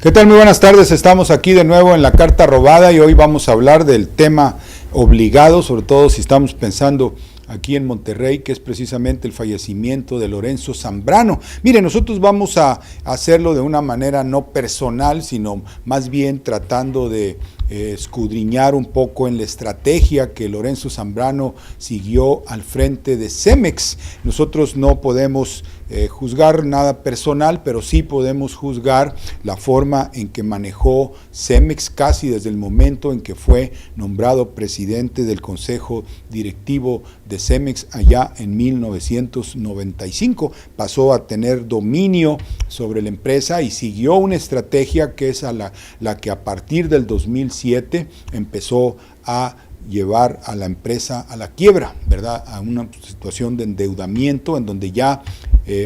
¿Qué tal? Muy buenas tardes, estamos aquí de nuevo en La Carta Robada y hoy vamos a hablar del tema obligado, sobre todo si estamos pensando aquí en Monterrey, que es precisamente el fallecimiento de Lorenzo Zambrano. Mire, nosotros vamos a hacerlo de una manera no personal, sino más bien tratando de escudriñar un poco en la estrategia que Lorenzo Zambrano siguió al frente de Cemex. Nosotros no podemos juzgar nada personal, pero sí podemos juzgar la forma en que manejó Cemex casi desde el momento en que fue nombrado presidente del Consejo Directivo de Cemex allá en 1995. Pasó a tener dominio sobre la empresa y siguió una estrategia que es la que a partir del 2007 empezó a llevar a la empresa a la quiebra, ¿verdad? A una situación de endeudamiento en donde ya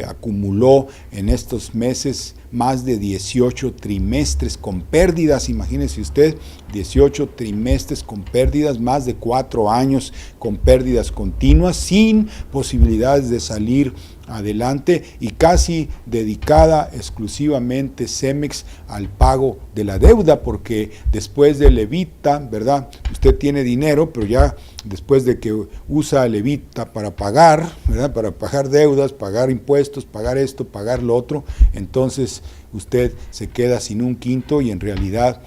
acumuló en estos meses más de 18 trimestres con pérdidas. Imagínese usted, 18 trimestres con pérdidas, más de 4 años con pérdidas continuas, sin posibilidades de salir adelante y casi dedicada exclusivamente Cemex al pago de la deuda, porque después del Evita, ¿verdad? Usted tiene dinero, pero ya después de que usa el Evita para pagar, ¿verdad? Para pagar deudas, pagar impuestos, pagar esto, pagar lo otro, entonces usted se queda sin un quinto y en realidad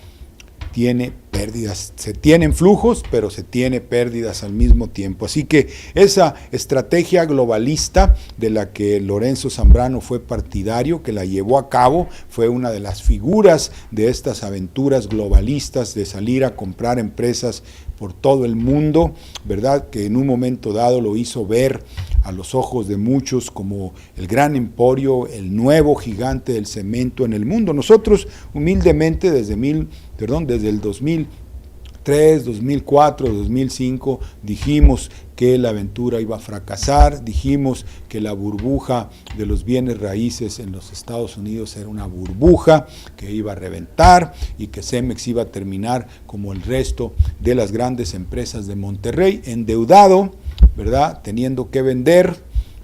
tiene pérdidas. Se tienen flujos, pero se tiene pérdidas al mismo tiempo. Así que esa estrategia globalista de la que Lorenzo Zambrano fue partidario, que la llevó a cabo, fue una de las figuras de estas aventuras globalistas de salir a comprar empresas por todo el mundo, ¿verdad? Que en un momento dado lo hizo ver a los ojos de muchos como el gran emporio, el nuevo gigante del cemento en el mundo. Nosotros humildemente desde el 2003, 2004, 2005 dijimos que la aventura iba a fracasar, dijimos que la burbuja de los bienes raíces en los Estados Unidos era una burbuja que iba a reventar y que Cemex iba a terminar como el resto de las grandes empresas de Monterrey, endeudado, ¿verdad? Teniendo que vender,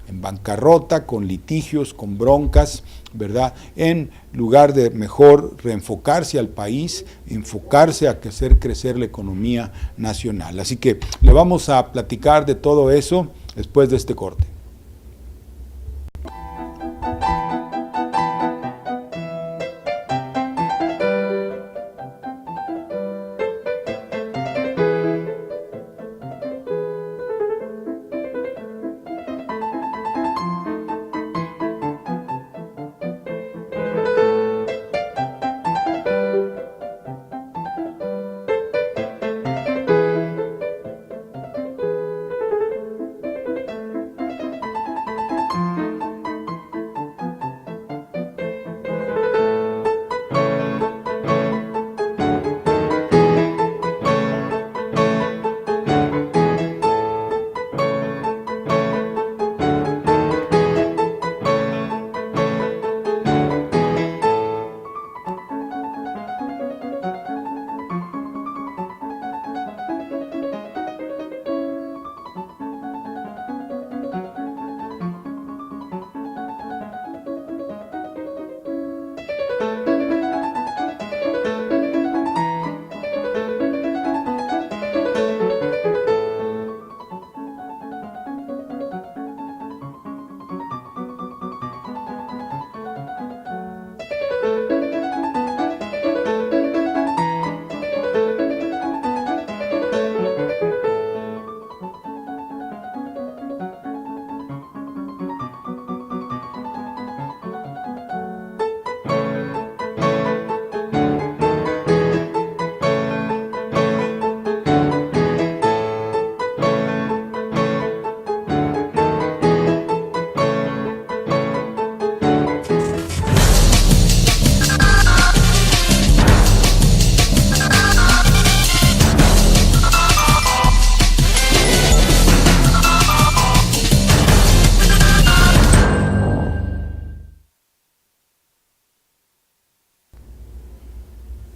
en bancarrota, con litigios, con broncas, ¿verdad? En lugar de mejor reenfocarse al país, enfocarse a hacer crecer la economía nacional. Así que le vamos a platicar de todo eso después de este corte.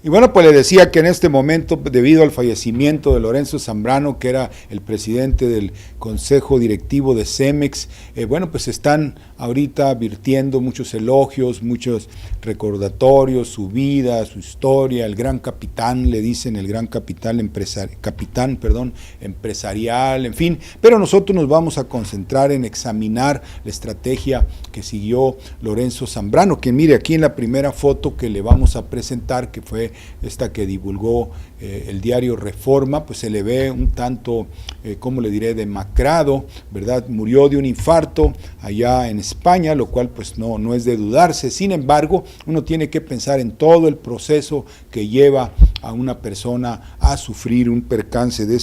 Y bueno, pues le decía que en este momento, debido al fallecimiento de Lorenzo Zambrano, que era el presidente del Consejo Directivo de Cemex, bueno, pues están ahorita virtiendo muchos elogios, muchos recordatorios, su vida, su historia, el gran capitán, le dicen, el gran capitán empresarial, en fin, pero nosotros nos vamos a concentrar en examinar la estrategia que siguió Lorenzo Zambrano, que mire aquí en la primera foto que le vamos a presentar, que fue esta que divulgó el diario Reforma, pues se le ve un tanto, ¿cómo le diré?, demacrado, ¿verdad? Murió de un infarto allá en España, lo cual pues no es de dudarse. Sin embargo, uno tiene que pensar en todo el proceso que lleva a una persona a sufrir un percance de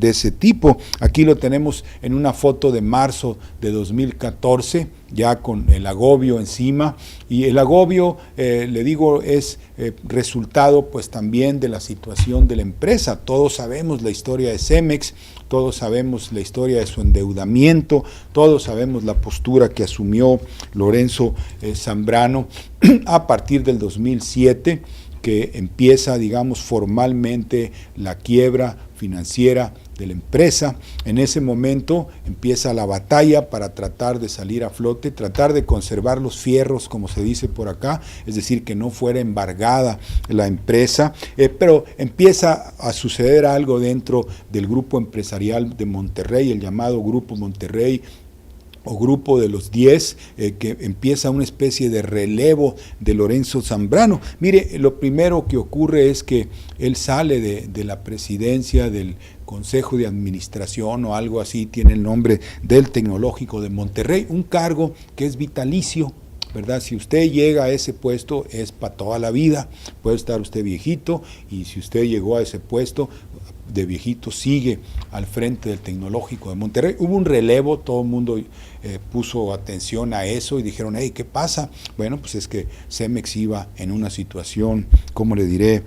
ese tipo. Aquí lo tenemos en una foto de marzo de 2014, ya con el agobio encima, y el agobio, le digo, es resultado pues también de la situación de la empresa. Todos sabemos la historia de Cemex, todos sabemos la historia de su endeudamiento, todos sabemos la postura que asumió Lorenzo Zambrano a partir del 2007, que empieza, digamos, formalmente la quiebra financiera de la empresa. En ese momento empieza la batalla para tratar de salir a flote, tratar de conservar los fierros, como se dice por acá, es decir, que no fuera embargada la empresa, pero empieza a suceder algo dentro del grupo empresarial de Monterrey, el llamado Grupo Monterrey, o grupo de los 10, que empieza una especie de relevo de Lorenzo Zambrano. Mire, lo primero que ocurre es que él sale de la presidencia del Consejo de Administración o algo así, tiene el nombre del Tecnológico de Monterrey, un cargo que es vitalicio, ¿verdad? Si usted llega a ese puesto es para toda la vida, puede estar usted viejito, y si usted llegó a ese puesto de viejito sigue al frente del Tecnológico de Monterrey. Hubo un relevo, todo el mundo puso atención a eso y dijeron, hey, ¿qué pasa? Bueno, pues es que Cemex iba en una situación, ¿cómo le diré?,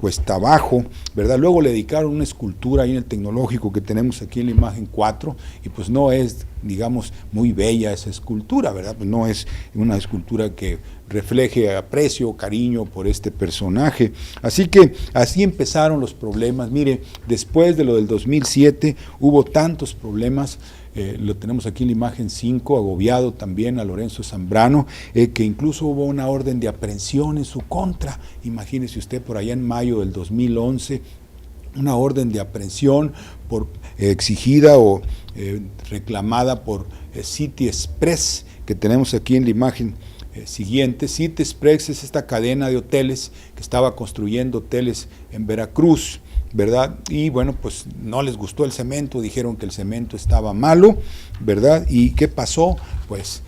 cuesta abajo, ¿verdad? Luego le dedicaron una escultura ahí en el Tecnológico que tenemos aquí en la imagen 4, y pues no es, digamos, muy bella esa escultura, ¿verdad? Pues no es una escultura que refleje aprecio, cariño por este personaje. Así que así empezaron los problemas. Mire, después de lo del 2007 hubo tantos problemas, lo tenemos aquí en la imagen 5, agobiado también a Lorenzo Zambrano, que incluso hubo una orden de aprehensión en su contra. Imagínese usted, por allá en mayo del 2011, una orden de aprehensión exigida o reclamada por City Express, que tenemos aquí en la imagen siguiente. City Express es esta cadena de hoteles que estaba construyendo hoteles en Veracruz, ¿verdad? Y bueno, pues no les gustó el cemento, dijeron que el cemento estaba malo, ¿verdad? ¿Y qué pasó? Pues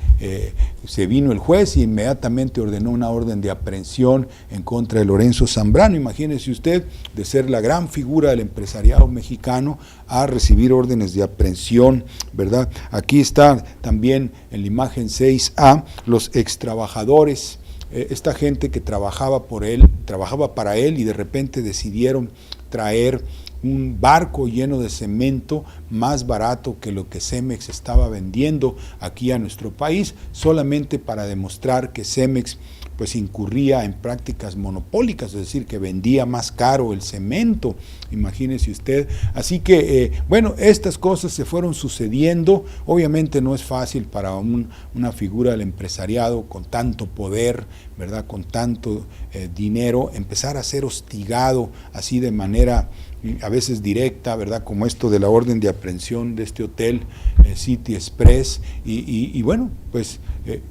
se vino el juez y inmediatamente ordenó una orden de aprehensión en contra de Lorenzo Zambrano. Imagínese usted, de ser la gran figura del empresariado mexicano a recibir órdenes de aprehensión, ¿verdad? Aquí está también en la imagen 6A los extrabajadores, esta gente que trabajaba para él y de repente decidieron traer un barco lleno de cemento más barato que lo que Cemex estaba vendiendo aquí a nuestro país, solamente para demostrar que Cemex pues incurría en prácticas monopólicas, es decir, que vendía más caro el cemento, imagínese usted. Así que, bueno, estas cosas se fueron sucediendo. Obviamente no es fácil para una figura del empresariado con tanto poder, ¿verdad?, con tanto dinero, empezar a ser hostigado así de manera a veces directa, ¿verdad?, como esto de la orden de aprehensión de este hotel City Express, y bueno, pues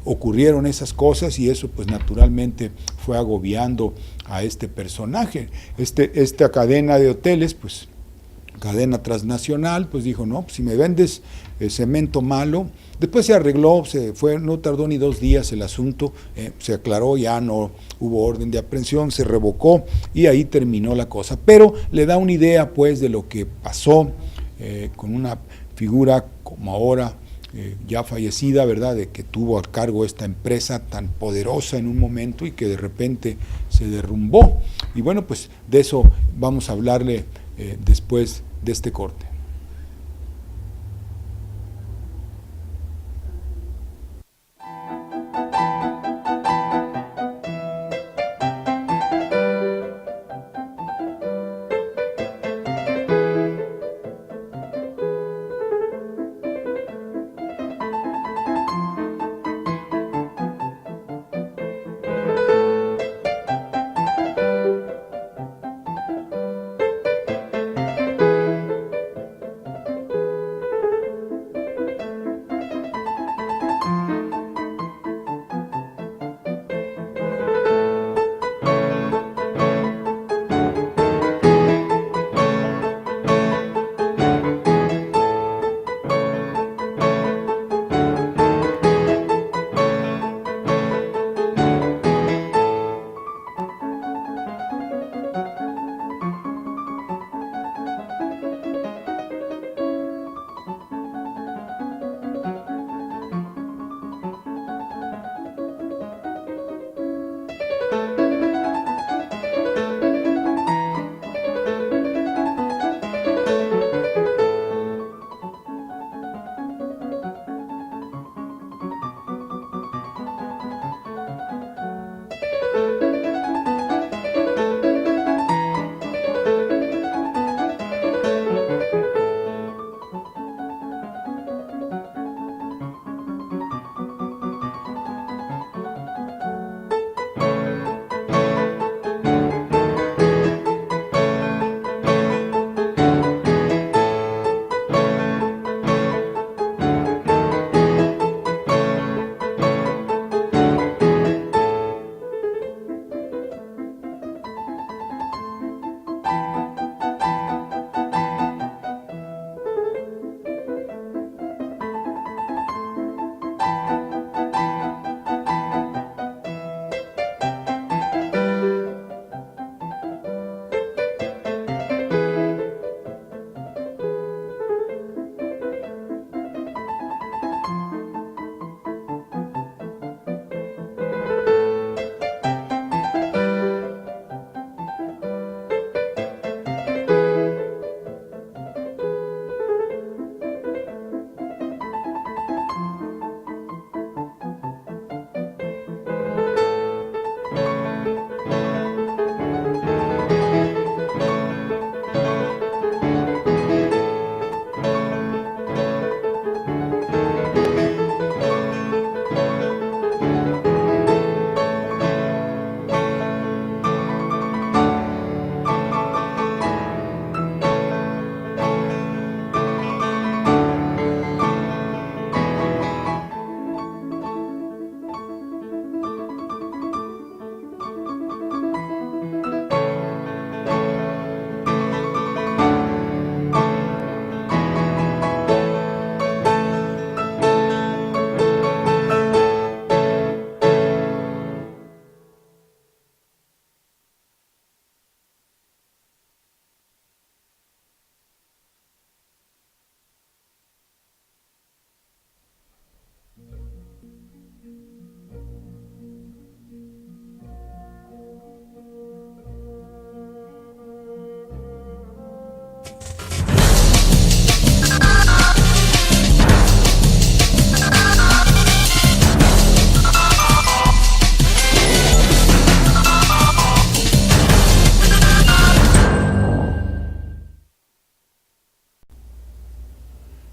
ocurrieron esas cosas, y eso pues naturalmente fue agobiando a este personaje. Esta cadena de hoteles, pues cadena transnacional, pues dijo, no, pues si me vendes cemento malo. Después se arregló, no tardó ni 2 días el asunto, se aclaró, ya no hubo orden de aprehensión, se revocó y ahí terminó la cosa. Pero le da una idea pues de lo que pasó con una figura como ahora ya fallecida, ¿verdad?, de que tuvo a cargo esta empresa tan poderosa en un momento y que de repente se derrumbó. Y bueno, pues de eso vamos a hablarle después de este corte.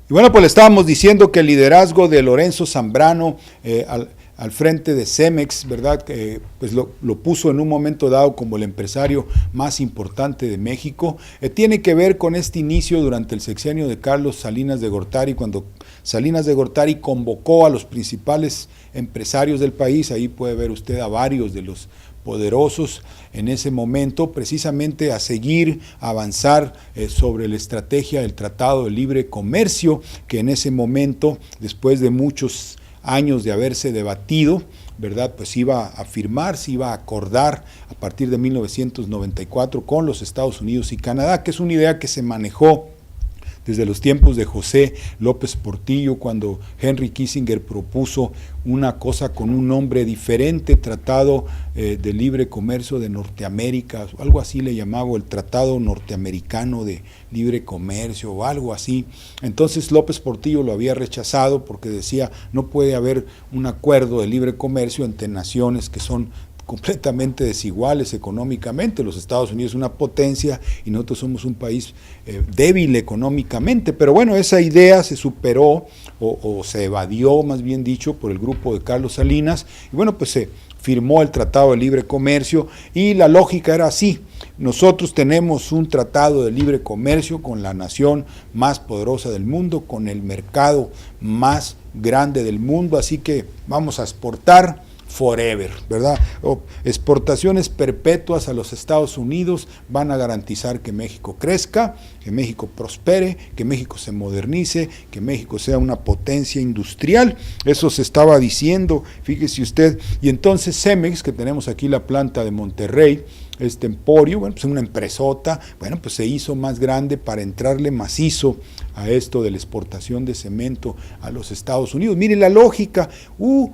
Y bueno, pues le estábamos diciendo que el liderazgo de Lorenzo Zambrano al frente de Cemex, ¿verdad? Pues lo puso en un momento dado como el empresario más importante de México. Tiene que ver con este inicio durante el sexenio de Carlos Salinas de Gortari, cuando Salinas de Gortari convocó a los principales empresarios del país. Ahí puede ver usted a varios de los poderosos en ese momento, precisamente a seguir, a avanzar sobre la estrategia del Tratado de Libre Comercio, que en ese momento, después de muchos años de haberse debatido, ¿verdad? Pues iba a firmarse, iba a acordar a partir de 1994 con los Estados Unidos y Canadá, que es una idea que se manejó desde los tiempos de José López Portillo, cuando Henry Kissinger propuso una cosa con un nombre diferente, Tratado de Libre Comercio de Norteamérica, algo así le llamaba, el Tratado Norteamericano de Libre Comercio o algo así. Entonces López Portillo lo había rechazado porque decía, no puede haber un acuerdo de libre comercio entre naciones que son completamente desiguales económicamente. Los Estados Unidos es una potencia y nosotros somos un país débil económicamente, pero bueno, esa idea se superó o se evadió, más bien dicho, por el grupo de Carlos Salinas, y bueno, pues se firmó el Tratado de Libre Comercio y la lógica era así: nosotros tenemos un tratado de libre comercio con la nación más poderosa del mundo, con el mercado más grande del mundo, así que vamos a exportar forever, ¿verdad? Exportaciones perpetuas a los Estados Unidos van a garantizar que México crezca, que México prospere, que México se modernice, que México sea una potencia industrial. Eso se estaba diciendo, fíjese usted. Y entonces Cemex, que tenemos aquí la planta de Monterrey, este emporio, bueno, pues una empresota, bueno, pues se hizo más grande para entrarle macizo a esto de la exportación de cemento a los Estados Unidos. Mire la lógica,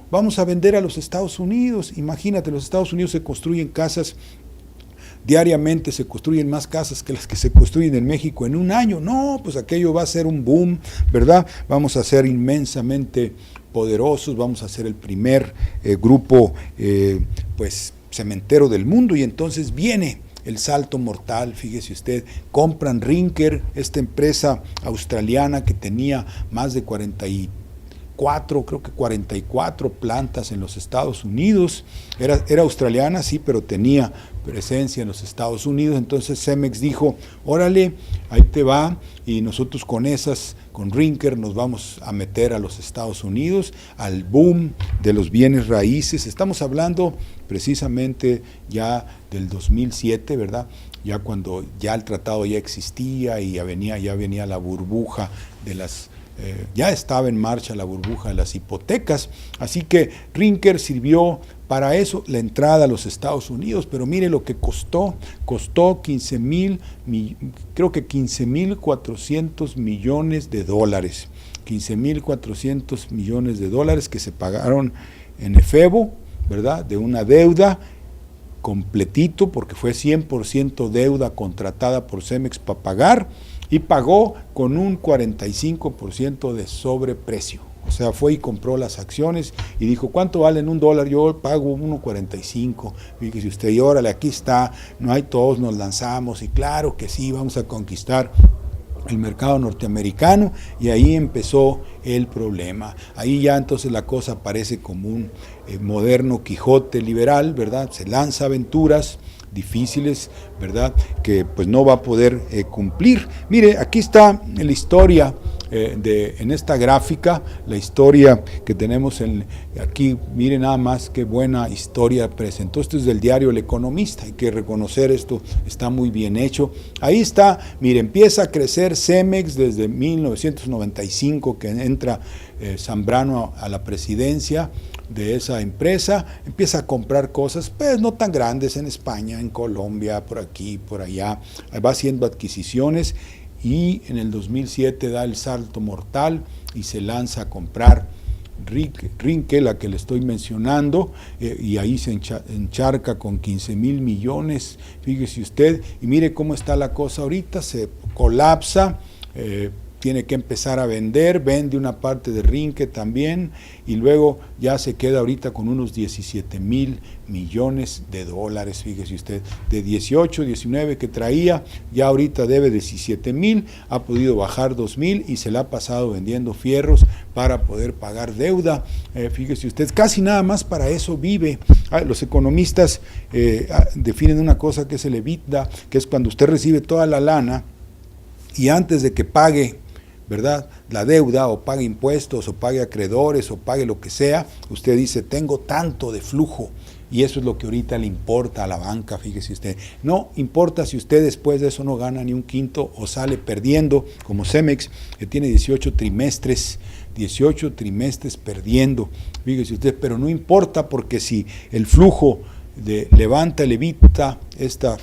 vamos a vender a los Estados Unidos. Imagínate, los Estados Unidos se construyen casas diariamente, se construyen más casas que las que se construyen en México en un año. No, pues aquello va a ser un boom, ¿verdad? Vamos a ser inmensamente poderosos, vamos a ser el primer grupo, pues, cementero del mundo, y entonces viene el salto mortal. Fíjese usted, compran Rinker, esta empresa australiana que tenía más de 44 plantas en los Estados Unidos, era australiana, sí, pero tenía presencia en los Estados Unidos. Entonces Cemex dijo, órale, ahí te va, y nosotros con Rinker nos vamos a meter a los Estados Unidos, al boom de los bienes raíces. Estamos hablando precisamente ya del 2007, ¿verdad? Ya cuando ya el tratado ya existía y ya venía la burbuja de las ya estaba en marcha la burbuja de las hipotecas, así que Rinker sirvió para eso, la entrada a los Estados Unidos. Pero mire lo que costó 15,400 millones de dólares, 15,400 millones de dólares que se pagaron en efebo, ¿verdad?, de una deuda completito, porque fue 100% deuda contratada por Cemex para pagar, y pagó con un 45% de sobreprecio. O sea, fue y compró las acciones y dijo, ¿cuánto valen $1? Yo pago 1.45. Fíjese usted, y órale, aquí está, no hay todos, nos lanzamos, y claro que sí, vamos a conquistar el mercado norteamericano. Y ahí empezó el problema. Ahí ya entonces la cosa parece como un moderno Quijote liberal, ¿verdad? Se lanza aventuras difíciles, ¿verdad?, que pues no va a poder cumplir. Mire, aquí está la historia en esta gráfica, la historia que tenemos aquí. Mire nada más qué buena historia presentó. Esto es del diario El Economista, hay que reconocer esto, está muy bien hecho. Ahí está, mire, empieza a crecer Cemex desde 1995, que entra Zambrano a la presidencia de esa empresa, empieza a comprar cosas, pues no tan grandes, en España, en Colombia, por aquí, por allá, va haciendo adquisiciones, y en el 2007 da el salto mortal y se lanza a comprar Rinkel, la que le estoy mencionando, y ahí se encharca con 15,000 millones, fíjese usted, y mire cómo está la cosa ahorita, se colapsa, tiene que empezar a vender, vende una parte de Rinque también, y luego ya se queda ahorita con unos 17,000 millones de dólares, fíjese usted, de 18, 19 que traía, ya ahorita debe 17,000, ha podido bajar 2,000 y se la ha pasado vendiendo fierros para poder pagar deuda, fíjese usted, casi nada más para eso vive. Los economistas definen una cosa que es el EBITDA, que es cuando usted recibe toda la lana y antes de que pague, ¿verdad?, la deuda, o pague impuestos, o pague acreedores, o pague lo que sea, usted dice, tengo tanto de flujo, y eso es lo que ahorita le importa a la banca, fíjese usted. No importa si usted después de eso no gana ni un quinto o sale perdiendo, como Cemex, que tiene 18 trimestres perdiendo, fíjese usted, pero no importa, porque si el flujo levanta el EBITDA, esta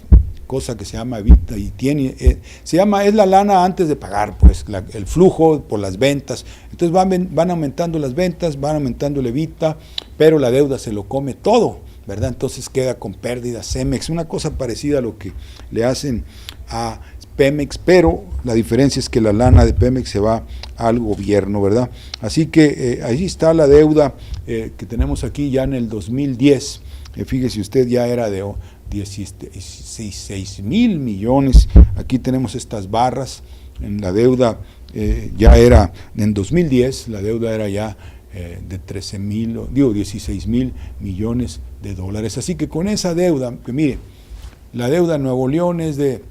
cosa que se llama EBITDA, y tiene, es la lana antes de pagar, pues el flujo por las ventas, entonces van aumentando las ventas, van aumentando el EBITDA, pero la deuda se lo come todo, ¿verdad? Entonces queda con pérdidas Cemex, una cosa parecida a lo que le hacen a Pemex, pero la diferencia es que la lana de Pemex se va al gobierno, ¿verdad? Así que ahí está la deuda que tenemos aquí ya en el 2010, fíjese usted, ya era de 16,000 millones, aquí tenemos estas barras, en la deuda ya era, en 2010, la deuda era ya de 16,000 millones de dólares, así que con esa deuda, que mire, la deuda en Nuevo León es de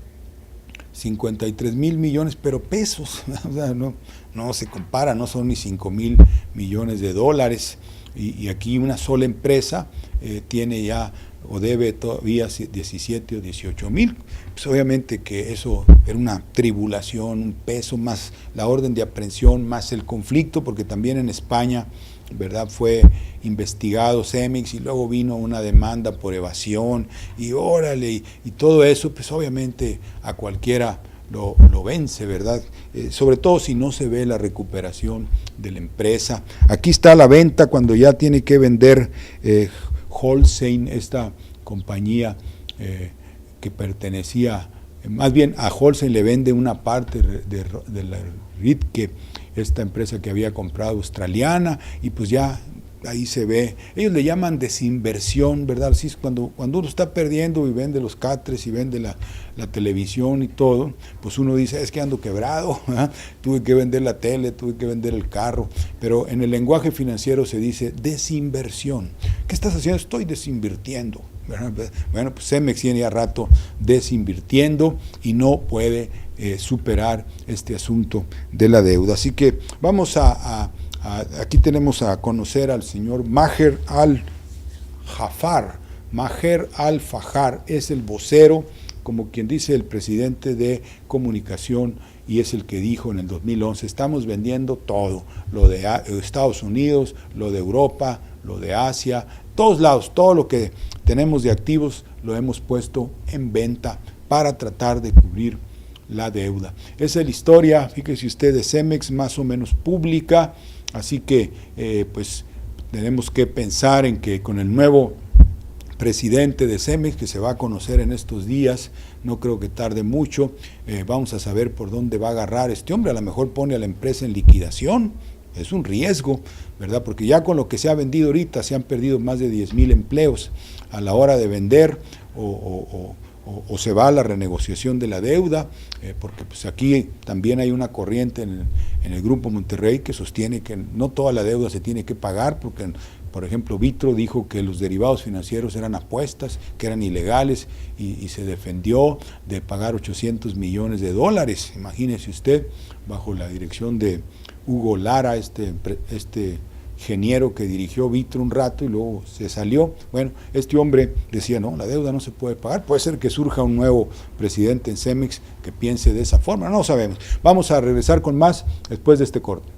53,000 millones, pero pesos, o sea, no se compara, no son ni 5,000 millones de dólares, y aquí una sola empresa tiene ya o debe todavía 17 o 18,000, pues obviamente que eso era una tribulación, un peso, más la orden de aprehensión, más el conflicto, porque también en España, ¿verdad?, fue investigado Cemex y luego vino una demanda por evasión y órale, y todo eso, pues obviamente a cualquiera lo vence, ¿verdad? Sobre todo si no se ve la recuperación de la empresa. Aquí está la venta cuando ya tiene que vender Holcim, esta compañía que pertenecía, más bien a Holcim le vende una parte de la Ritke, esta empresa que había comprado australiana, y pues ya ahí se ve, ellos le llaman desinversión, ¿verdad? Así es cuando uno está perdiendo y vende los catres y vende la televisión y todo, pues uno dice, es que ando quebrado, ¿eh? Tuve que vender la tele, tuve que vender el carro, pero en el lenguaje financiero se dice desinversión. ¿Qué estás haciendo? Estoy desinvirtiendo, ¿verdad? Bueno, pues Cemex tiene ya rato desinvirtiendo y no puede superar este asunto de la deuda. Así que vamos aquí tenemos a conocer al señor Maher Al-Fahar. Maher Al-Fahar es el vocero, como quien dice, el presidente de comunicación, y es el que dijo en el 2011, estamos vendiendo todo, lo de Estados Unidos, lo de Europa, lo de Asia, todos lados, todo lo que tenemos de activos lo hemos puesto en venta para tratar de cubrir la deuda. Esa es la historia, fíjese usted, de Cemex, más o menos pública, así que pues tenemos que pensar en que con el nuevo presidente de Cemex, que se va a conocer en estos días, no creo que tarde mucho, vamos a saber por dónde va a agarrar este hombre, a lo mejor pone a la empresa en liquidación, es un riesgo, ¿verdad? Porque ya con lo que se ha vendido ahorita se han perdido más de 10,000 empleos a la hora de vender o se va a la renegociación de la deuda, porque pues aquí también hay una corriente en el Grupo Monterrey que sostiene que no toda la deuda se tiene que pagar, porque por ejemplo Vitro dijo que los derivados financieros eran apuestas, que eran ilegales, y se defendió de pagar 800 millones de dólares, imagínese usted, bajo la dirección de Hugo Lara, este ingeniero que dirigió Vitro un rato y luego se salió. Bueno, este hombre decía, no, la deuda no se puede pagar, puede ser que surja un nuevo presidente en Cemex que piense de esa forma, no sabemos. Vamos a regresar con más después de este corte.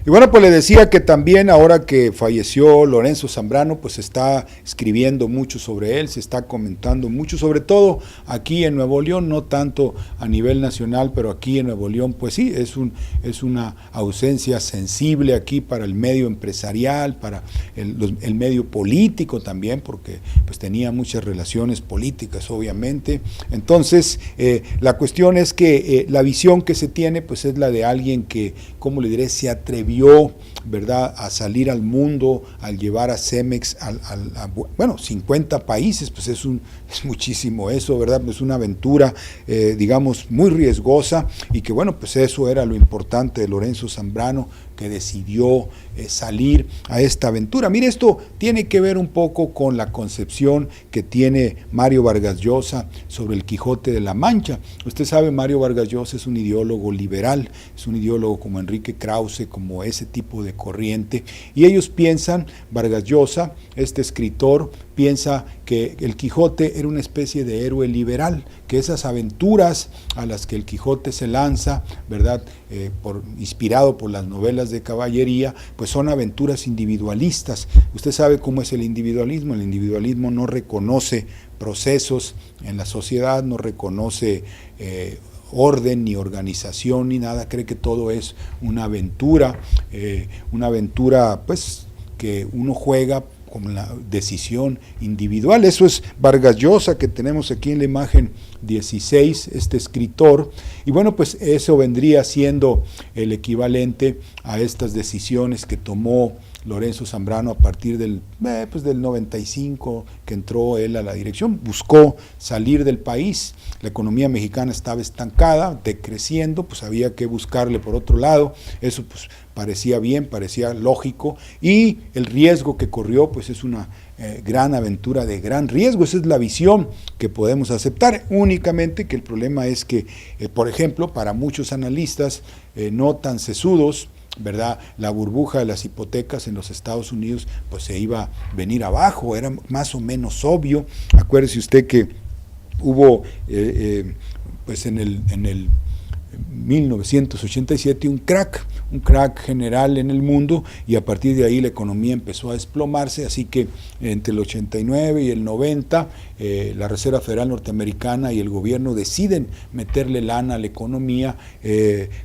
Y bueno, pues le decía que también ahora que falleció Lorenzo Zambrano, pues se está escribiendo mucho sobre él, se está comentando mucho, sobre todo aquí en Nuevo León, no tanto a nivel nacional, pero aquí en Nuevo León, pues sí, es una ausencia sensible aquí para el medio empresarial, para el medio político también, porque pues tenía muchas relaciones políticas, obviamente. Entonces, la cuestión es que la visión que se tiene, pues es la de alguien que, ¿cómo le diré?, se atrevió, ¿verdad?, a salir al mundo, al llevar a Cemex bueno, 50 países, pues es muchísimo eso, ¿verdad? Es una aventura, digamos, muy riesgosa, y que bueno, pues eso era lo importante de Lorenzo Zambrano, que decidió salir a esta aventura. Mire, esto tiene que ver un poco con la concepción que tiene Mario Vargas Llosa sobre el Quijote de la Mancha. Usted sabe, Mario Vargas Llosa es un ideólogo liberal, es un ideólogo como Enrique Krause, como ese tipo de corriente, y ellos piensan, Vargas Llosa, este escritor, piensa que el Quijote era una especie de héroe liberal, que esas aventuras a las que el Quijote se lanza, ¿verdad?, inspirado por las novelas de caballería, pues son aventuras individualistas. Usted sabe cómo es el individualismo no reconoce procesos en la sociedad, no reconoce orden ni organización ni nada, cree que todo es una aventura pues que uno juega con la decisión individual. Eso es Vargas Llosa, que tenemos aquí en la imagen 16, este escritor, y bueno, pues eso vendría siendo el equivalente a estas decisiones que tomó Lorenzo Zambrano a partir del 95, que entró él a la dirección. Buscó salir del país, la economía mexicana estaba estancada, decreciendo, pues había que buscarle por otro lado. Eso pues parecía bien, parecía lógico, y el riesgo que corrió pues es una gran aventura de gran riesgo. Esa es la visión que podemos aceptar, únicamente que el problema es que, por ejemplo, para muchos analistas no tan sesudos, ¿verdad?, la burbuja de las hipotecas en los Estados Unidos pues se iba a venir abajo, era más o menos obvio. Acuérdese usted que hubo pues en el 1987 un crack general en el mundo, y a partir de ahí la economía empezó a desplomarse, así que entre el 89 y el 90 la Reserva Federal norteamericana y el gobierno deciden meterle lana a la economía,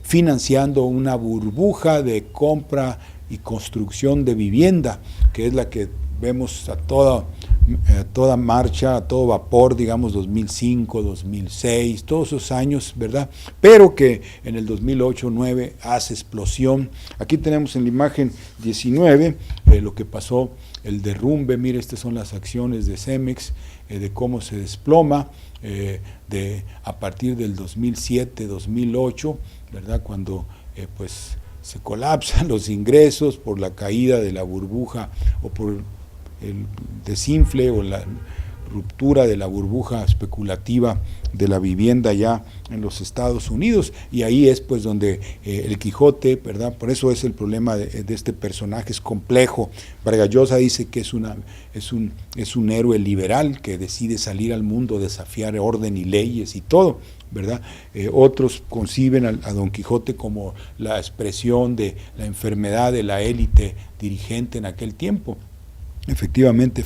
financiando una burbuja de compra y construcción de vivienda, que es la que vemos a toda marcha, a todo vapor, digamos 2005, 2006, todos esos años, ¿verdad? Pero que en el 2008-9 hace explosión. Aquí tenemos en la imagen 19 lo que pasó, el derrumbe. Mire, estas son las acciones de Cemex, de cómo se desploma a partir del 2007-2008, ¿verdad?, cuando pues se colapsan los ingresos por la caída de la burbuja o por el desinfle o la ruptura de la burbuja especulativa de la vivienda ya en los Estados Unidos, y ahí es pues donde el Quijote, ¿verdad? Por eso es el problema de este personaje, es complejo. Vargas Llosa dice que es un héroe liberal que decide salir al mundo, desafiar orden y leyes y todo, ¿verdad? Otros conciben a Don Quijote como la expresión de la enfermedad de la élite dirigente en aquel tiempo. Efectivamente,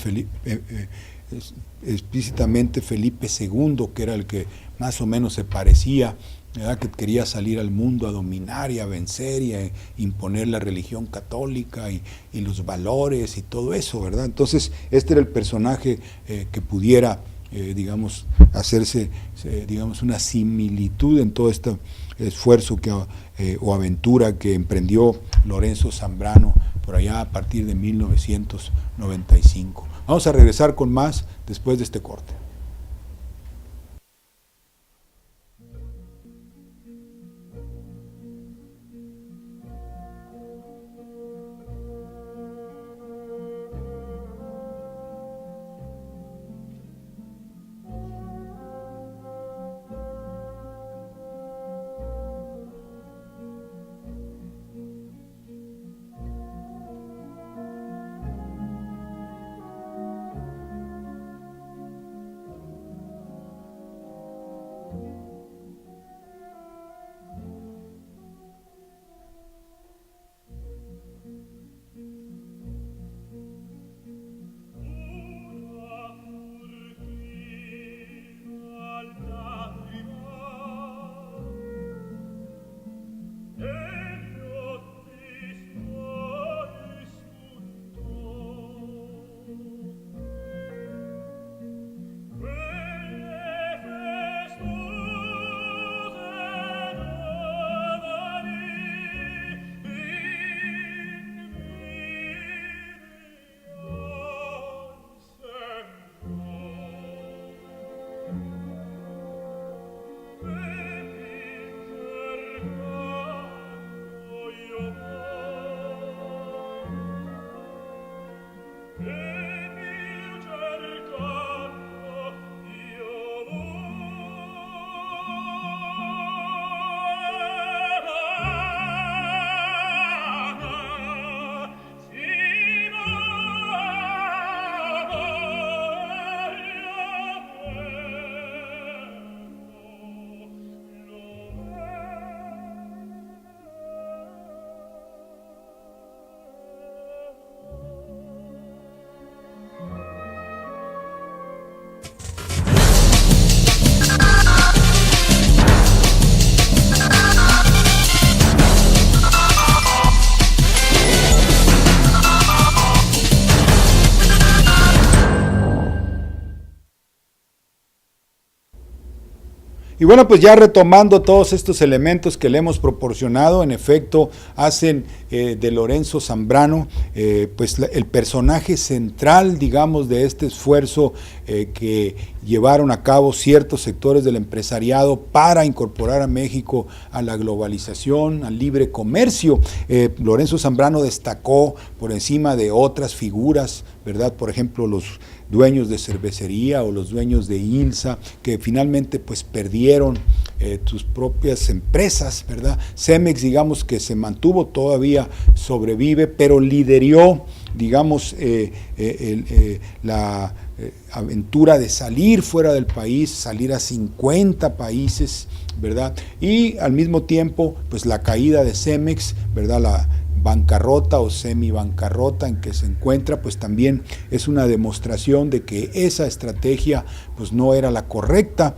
explícitamente Felipe II, que era el que más o menos se parecía, ¿verdad?, que quería salir al mundo a dominar y a vencer y a imponer la religión católica y los valores y todo eso, ¿verdad? Entonces, este era el personaje que pudiera, digamos, hacerse, digamos, una similitud en todo este esfuerzo o aventura que emprendió Lorenzo Zambrano por allá a partir de 1995. Vamos a regresar con más después de este corte. Y bueno, pues ya retomando todos estos elementos que le hemos proporcionado, en efecto, hacen de Lorenzo Zambrano pues el personaje central, digamos, de este esfuerzo que llevaron a cabo ciertos sectores del empresariado para incorporar a México a la globalización, al libre comercio. Lorenzo Zambrano destacó por encima de otras figuras, ¿verdad? Por ejemplo, los dueños de cervecería o los dueños de ILSA, que finalmente pues perdieron sus propias empresas, ¿verdad? Cemex, digamos que se mantuvo, todavía sobrevive, pero lideró, digamos, la aventura de salir fuera del país, salir a 50 países, ¿verdad? Y al mismo tiempo, pues la caída de Cemex, ¿verdad? La bancarrota o semi-bancarrota en que se encuentra, pues también es una demostración de que esa estrategia pues no era la correcta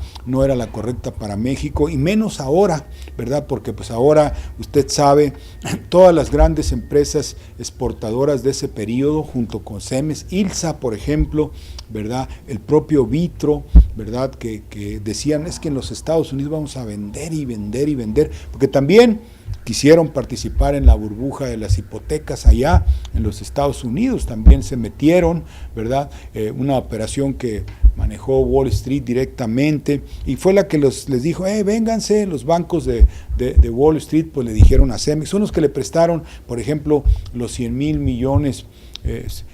para México, y menos ahora, ¿verdad? Porque pues ahora usted sabe, todas las grandes empresas exportadoras de ese periodo, junto con Cemex, ILSA, por ejemplo, ¿verdad? El propio Vitro, ¿verdad? Que decían, es que en los Estados Unidos vamos a vender y vender y vender, porque también quisieron participar en la burbuja de las hipotecas allá en los Estados Unidos, también se metieron, ¿verdad? Una operación que manejó Wall Street directamente, y fue la que les dijo, vénganse. Los bancos de Wall Street pues le dijeron a Cemex, son los que le prestaron, por ejemplo, los 100,000 millones, los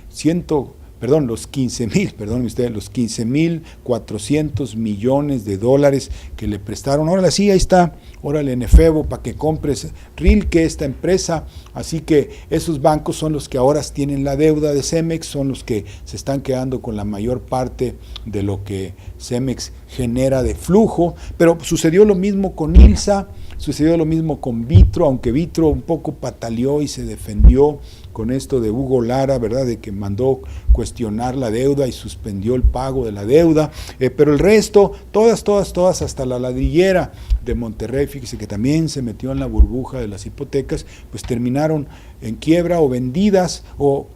15,400 millones de dólares que le prestaron. Órale, sí, ahí está, órale, Nefebo, para que compres Rilke, esta empresa. Así que esos bancos son los que ahora tienen la deuda de Cemex, son los que se están quedando con la mayor parte de lo que Cemex genera de flujo. Pero sucedió lo mismo con ILSA, sucedió lo mismo con Vitro, aunque Vitro un poco pataleó y se defendió con esto de Hugo Lara, ¿verdad? De que mandó cuestionar la deuda y suspendió el pago de la deuda, pero el resto, todas, hasta la ladrillera de Monterrey, fíjese que también se metió en la burbuja de las hipotecas, pues terminaron en quiebra o vendidas o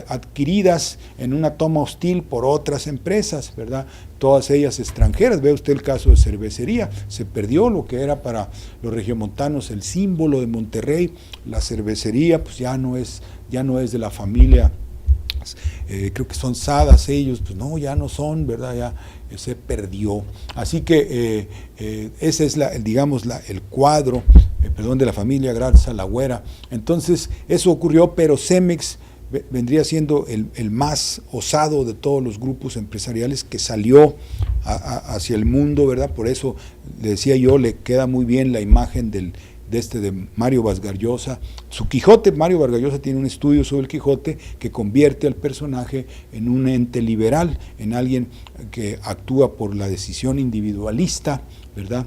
adquiridas en una toma hostil por otras empresas, ¿verdad? Todas ellas extranjeras. Ve usted el caso de cervecería, se perdió lo que era para los regiomontanos el símbolo de Monterrey. La cervecería pues ya no es de la familia, creo que son Sadas ellos, pues no, ya no son, ¿verdad? Ya se perdió. Así que ese es el cuadro, de la familia Garza Lagüera. Entonces eso ocurrió, pero Cemex vendría siendo el más osado de todos los grupos empresariales que salió hacia el mundo, ¿verdad? Por eso le decía yo, le queda muy bien la imagen de Mario Vargas Llosa. Su Quijote, Mario Vargas Llosa tiene un estudio sobre el Quijote que convierte al personaje en un ente liberal, en alguien que actúa por la decisión individualista, ¿verdad?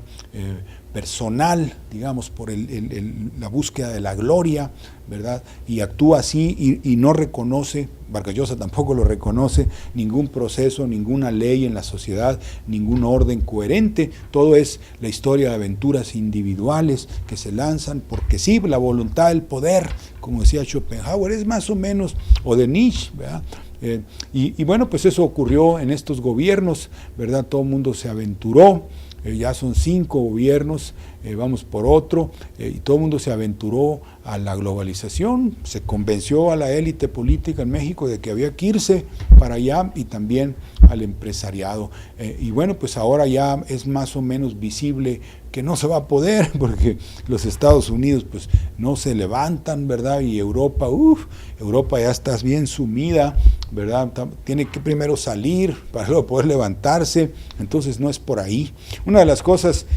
personal, digamos, por la búsqueda de la gloria, ¿verdad? Y actúa así y no reconoce, Vargas Llosa tampoco lo reconoce, ningún proceso, ninguna ley en la sociedad, ningún orden coherente. Todo es la historia de aventuras individuales que se lanzan porque sí, la voluntad del poder, como decía Schopenhauer, es más o menos, o de Nietzsche, ¿verdad? Y bueno, pues eso ocurrió en estos gobiernos, ¿verdad? Todo el mundo se aventuró. Ya son 5 gobiernos, vamos por otro, y todo el mundo se aventuró a la globalización, se convenció a la élite política en México de que había que irse para allá y también al empresariado. Y bueno, pues ahora ya es más o menos visible que no se va a poder, porque los Estados Unidos pues no se levantan, ¿verdad? Y Europa, Europa ya está bien sumida, ¿verdad? Tiene que primero salir para luego poder levantarse, entonces no es por ahí. Una de las cosas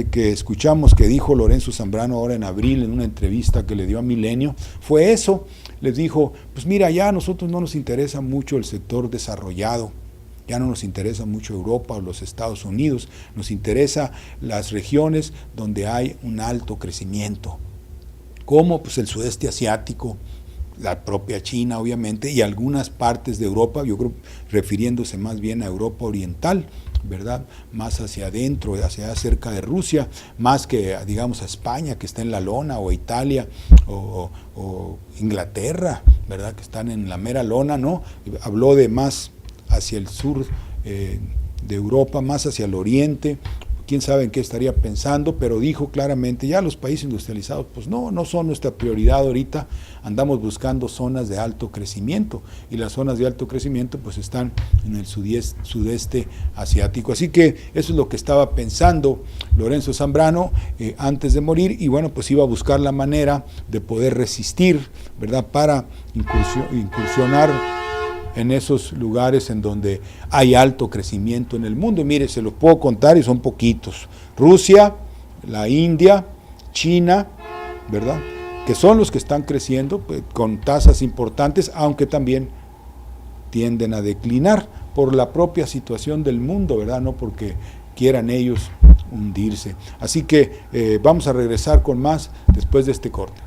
que escuchamos que dijo Lorenzo Zambrano ahora en abril en una entrevista que le dio a Milenio fue eso. Les dijo, pues mira, ya a nosotros no nos interesa mucho el sector desarrollado, ya no nos interesa mucho Europa o los Estados Unidos, nos interesa las regiones donde hay un alto crecimiento, como pues el sudeste asiático, la propia China obviamente, y algunas partes de Europa, yo creo refiriéndose más bien a Europa oriental, ¿verdad? Más hacia adentro, hacia cerca de Rusia, más que digamos a España, que está en la lona, o Italia, o Inglaterra, ¿verdad? Que están en la mera lona, ¿no? Habló de más hacia el sur de Europa, más hacia el oriente, quién sabe en qué estaría pensando, pero dijo claramente, ya los países industrializados, pues no son nuestra prioridad ahorita, andamos buscando zonas de alto crecimiento, y las zonas de alto crecimiento pues están en el sudeste asiático. Así que eso es lo que estaba pensando Lorenzo Zambrano antes de morir, y bueno, pues iba a buscar la manera de poder resistir, ¿verdad?, para incursionar en esos lugares en donde hay alto crecimiento en el mundo. Y mire, se los puedo contar y son poquitos. Rusia, la India, China, ¿verdad?, que son los que están creciendo pues, con tasas importantes, aunque también tienden a declinar por la propia situación del mundo, ¿verdad?, no porque quieran ellos hundirse. Así que vamos a regresar con más después de este corte.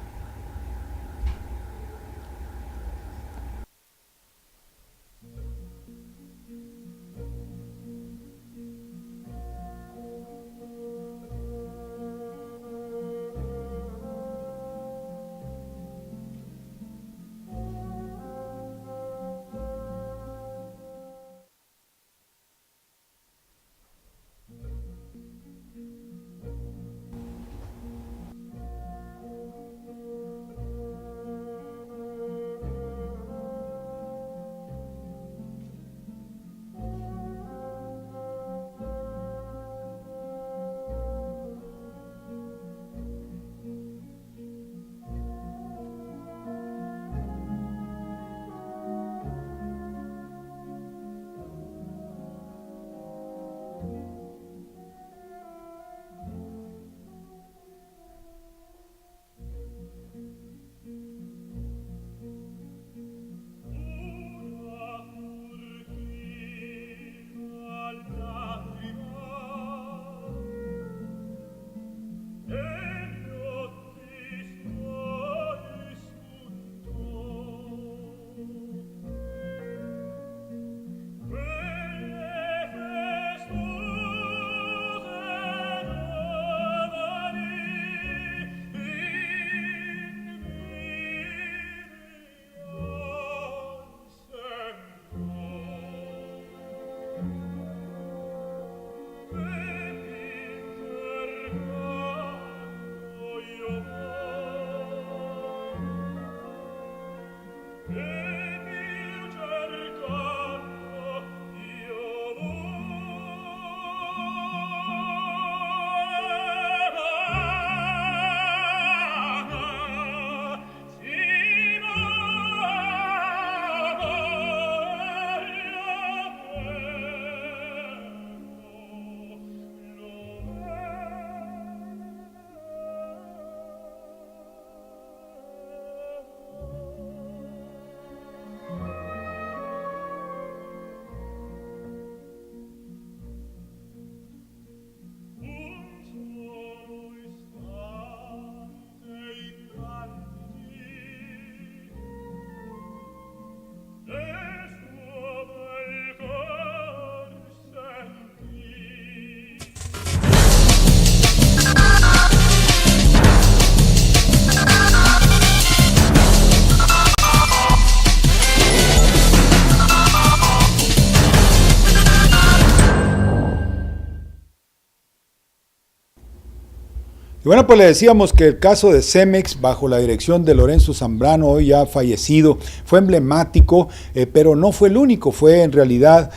Y bueno, pues le decíamos que el caso de Cemex, bajo la dirección de Lorenzo Zambrano, hoy ya fallecido, fue emblemático, pero no fue el único, fue en realidad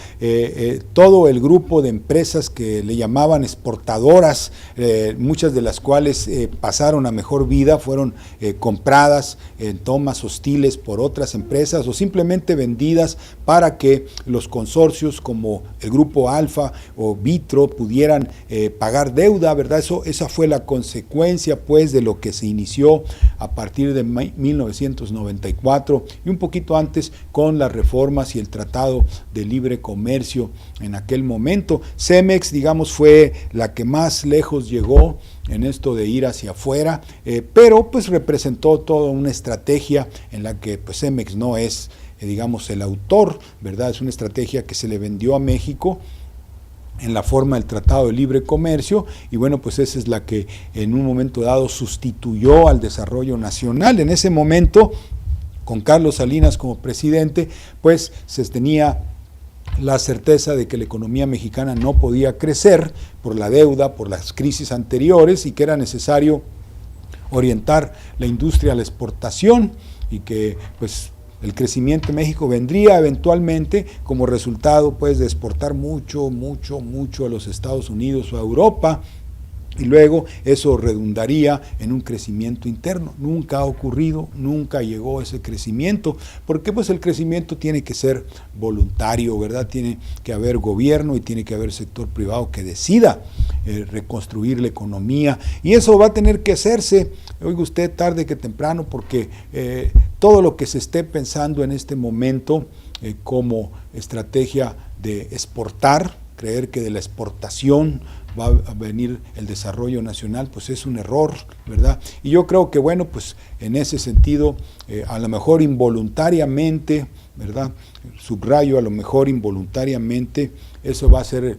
todo el grupo de empresas que le llamaban exportadoras, muchas de las cuales pasaron a mejor vida, fueron compradas en tomas hostiles por otras empresas o simplemente vendidas para que los consorcios como el Grupo Alfa o Vitro pudieran pagar deuda, ¿verdad? Esa fue la consecuencia pues de lo que se inició a partir de 1994 y un poquito antes con las reformas y el Tratado de Libre Comercio en aquel momento. Cemex, digamos, fue la que más lejos llegó en esto de ir hacia afuera, pero pues representó toda una estrategia en la que pues Cemex no es, digamos, el autor, ¿verdad? Es una estrategia que se le vendió a México en la forma del Tratado de Libre Comercio, y bueno, pues esa es la que en un momento dado sustituyó al desarrollo nacional. En ese momento, con Carlos Salinas como presidente, pues se tenía la certeza de que la economía mexicana no podía crecer por la deuda, por las crisis anteriores, y que era necesario orientar la industria a la exportación, y que pues el crecimiento de México vendría eventualmente como resultado pues de exportar mucho a los Estados Unidos o a Europa, y luego eso redundaría en un crecimiento interno. Nunca ha ocurrido, nunca llegó ese crecimiento, porque pues el crecimiento tiene que ser voluntario, ¿verdad? Tiene que haber gobierno y tiene que haber sector privado que decida reconstruir la economía, y eso va a tener que hacerse, oiga usted, tarde que temprano, porque todo lo que se esté pensando en este momento como estrategia de exportar, creer que de la exportación va a venir el desarrollo nacional, pues es un error, ¿verdad? Y yo creo que, bueno, pues en ese sentido, a lo mejor involuntariamente, ¿verdad? Subrayo, a lo mejor involuntariamente, eso va a ser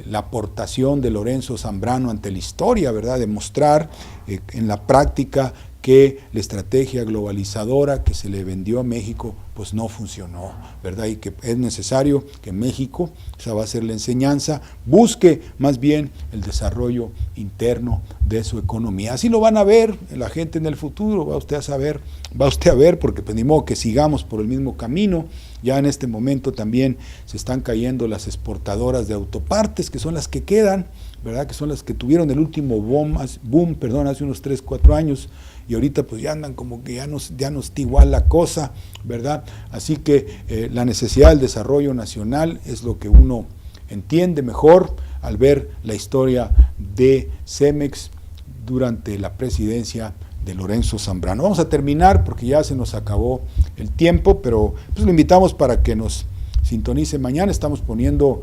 la aportación de Lorenzo Zambrano ante la historia, ¿verdad? Demostrar en la práctica que la estrategia globalizadora que se le vendió a México pues no funcionó, ¿verdad? Y que es necesario que México, esa va a ser la enseñanza, busque más bien el desarrollo interno de su economía. Así lo van a ver la gente en el futuro, va usted a ver, porque pues ni modo que sigamos por el mismo camino. Ya en este momento también se están cayendo las exportadoras de autopartes, que son las que quedan, ¿verdad? Que son las que tuvieron el último boom, hace unos 3, 4 años, y ahorita pues ya andan como que ya no está igual la cosa, ¿verdad? Así que la necesidad del desarrollo nacional es lo que uno entiende mejor al ver la historia de Cemex durante la presidencia de Lorenzo Zambrano. Vamos a terminar porque ya se nos acabó el tiempo, pero pues lo invitamos para que nos sintonice mañana. Estamos poniendo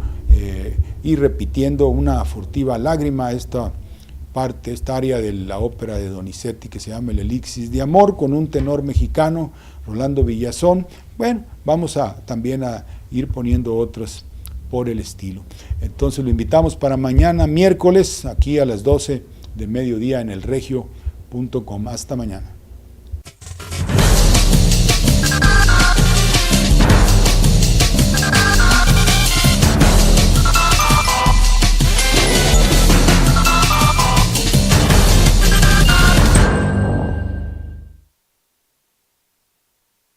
y repitiendo Una furtiva lágrima, esta área de la ópera de Donizetti que se llama El Elixir de Amor, con un tenor mexicano, Rolando Villazón. Bueno, vamos también a ir poniendo otras por el estilo. Entonces lo invitamos para mañana, miércoles, aquí a las 12 del mediodía en elregio.com. Hasta mañana.